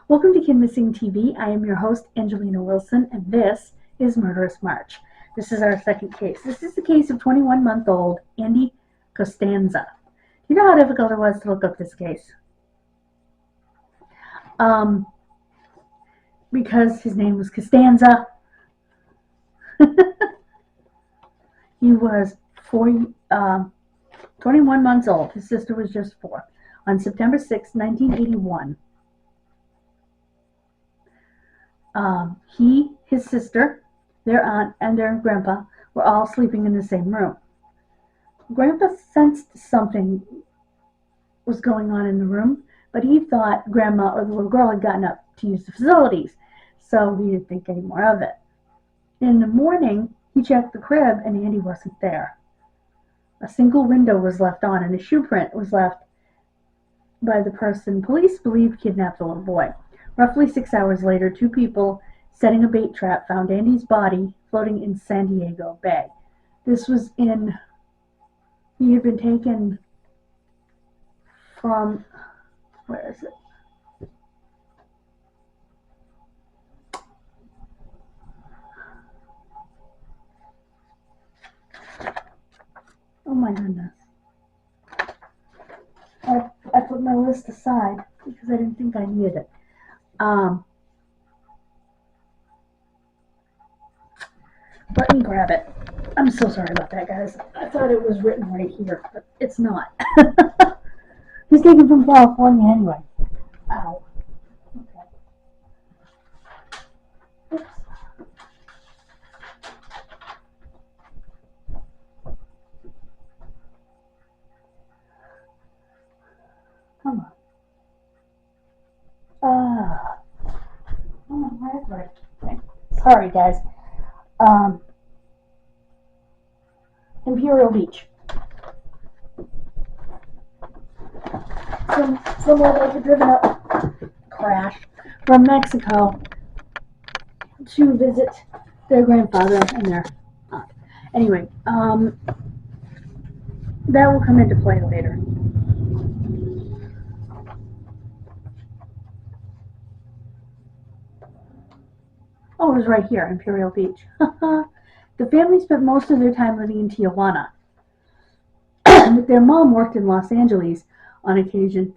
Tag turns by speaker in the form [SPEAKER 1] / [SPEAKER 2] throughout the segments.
[SPEAKER 1] Welcome to Kidmissing TV. I am your host, Angelina Wilson, and this is Murderous March. This is our second case. This is the case of 21-month-old Andy Costanza. Do you know how difficult it was to look up this case? Because his name was Costanza. He was 21 months old. His sister was just 4. On September 6, 1981. He, his sister, their aunt, and their grandpa were all sleeping in the same room. Grandpa sensed something was going on in the room, but he thought grandma or the little girl had gotten up to use the facilities, so he didn't think any more of it. In the morning, he checked the crib, and Andy wasn't there. A single window was left on, and a shoe print was left by the person police believe kidnapped the little boy. Roughly 6 hours later, 2 people setting a bait trap found Andy's body floating in San Diego Bay. He had been taken from, where is it? Oh my goodness. I put my list aside because I didn't think I needed it. Let me grab it. I'm so sorry about that, guys. I thought it was written right here, but it's not. He's taken from California anyway. Ow. Okay. Oops. Come on. Right. Okay. Sorry, guys. Imperial Beach. Somewhere they had driven up, crash, from Mexico to visit their grandfather and their aunt. Anyway, that will come into play later. Oh, it was right here, Imperial Beach. The family spent most of their time living in Tijuana. Their mom worked in Los Angeles on occasion.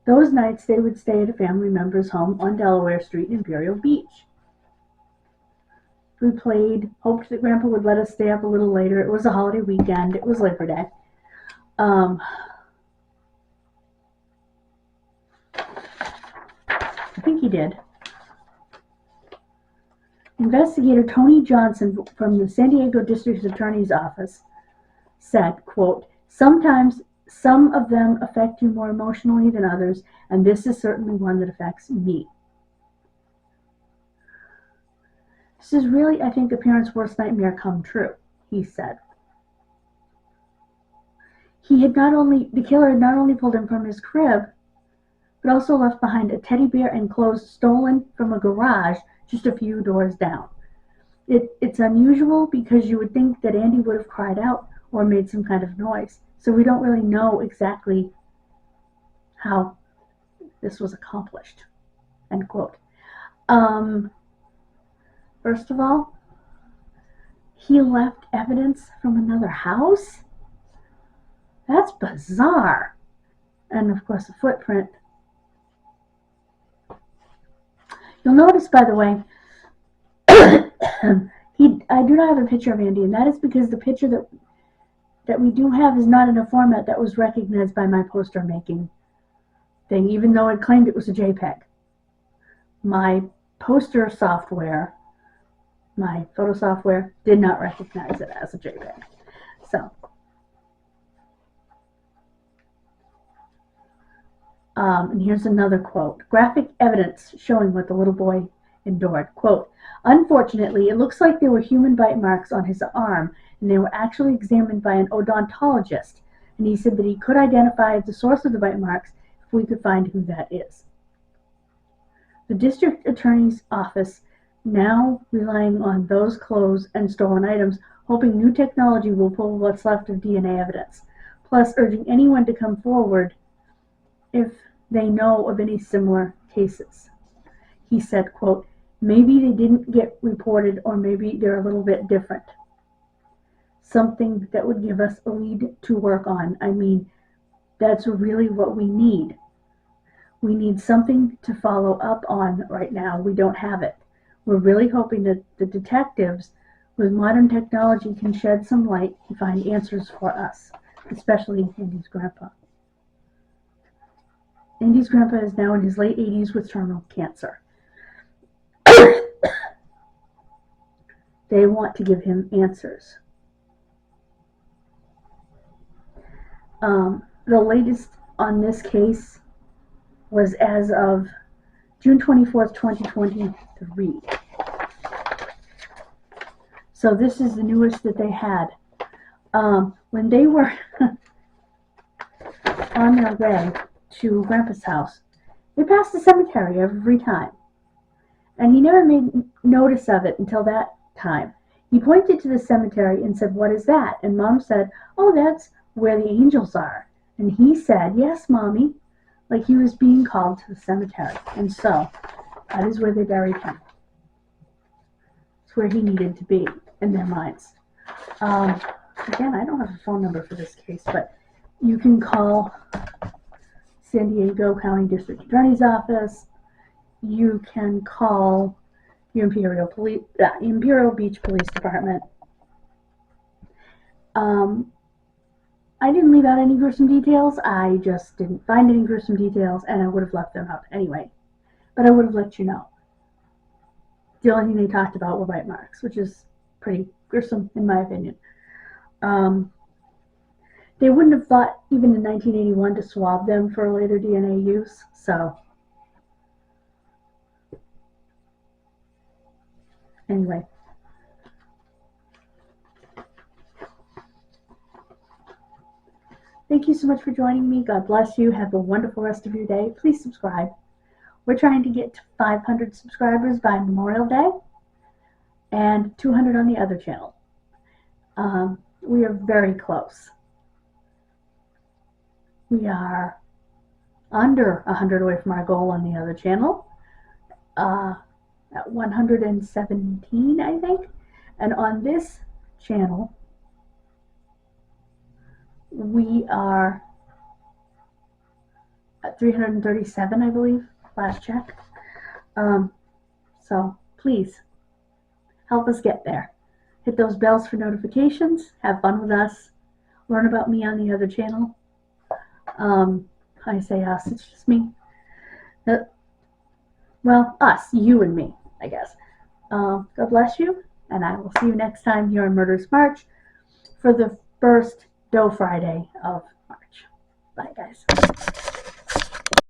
[SPEAKER 1] Those nights they would stay at a family member's home on Delaware Street in Imperial Beach. We played, hoped that Grandpa would let us stay up a little later. It was a holiday weekend. It was Labor Day. I think he did. Investigator Tony Johnson from the San Diego District Attorney's Office said, quote, "Sometimes some of them affect you more emotionally than others, and this is certainly one that affects me. This is really, I think, a parent's worst nightmare come true," he said. The killer had not only pulled him from his crib, but also left behind a teddy bear and clothes stolen from a garage just a few doors down. It's unusual because you would think that Andy would have cried out or made some kind of noise, so we don't really know exactly how this was accomplished, end quote. First of all, he left evidence from another house? That's bizarre. And of course, a footprint. You'll notice, by the way, I do not have a picture of Andy, and that is because the picture that we do have is not in a format that was recognized by my poster making thing, even though it claimed it was a JPEG. My poster software, my photo software, did not recognize it as a JPEG. So, and here's another quote. Graphic evidence showing what the little boy endured. Quote, "Unfortunately, it looks like there were human bite marks on his arm, and they were actually examined by an odontologist, and he said that he could identify the source of the bite marks if we could find who that is." The district attorney's office now relying on those clothes and stolen items, hoping new technology will pull what's left of DNA evidence, plus urging anyone to come forward if they know of any similar cases. He said, quote, maybe they didn't get reported, or maybe they're a little bit different. Something that would give us a lead to work on. I mean, that's really what we need. We need something to follow up on right now. We don't have it. We're really hoping that the detectives with modern technology can shed some light and find answers for us, especially Andy's grandpa. Andy's grandpa is now in his late 80s with terminal cancer. They want to give him answers. The latest on this case was as of June 24th, 2023. So this is the newest that they had. When they were on their way to Grandpa's house, they passed the cemetery every time. And he never made notice of it until that time. He pointed to the cemetery and said, what is that? And Mom said, oh, that's where the angels are. And he said, yes, Mommy, like he was being called to the cemetery. And so, that is where they buried him. It's where he needed to be in their minds. Again, I don't have a phone number for this case, but you can call San Diego County District Attorney's Office. You can call the Imperial Beach Police Department. I didn't leave out any gruesome details. I just didn't find any gruesome details, and I would have left them out anyway. But I would have let you know. The only thing they talked about were bite marks, which is pretty gruesome in my opinion. They wouldn't have thought, even in 1981, to swab them for later DNA use, so anyway. Thank you so much for joining me. God bless you. Have a wonderful rest of your day. Please subscribe. We're trying to get to 500 subscribers by Memorial Day and 200 on the other channel. We are very close. We are under 100 away from our goal on the other channel. At 117, I think. And on this channel, we are at 337, I believe, last check. So please help us get there. Hit those bells for notifications. Have fun with us. Learn about me on the other channel. I say us, it's just me. Well, us, you and me, I guess. God bless you, and I will see you next time here on Murderous March for the first Doe Friday of March. Bye, guys.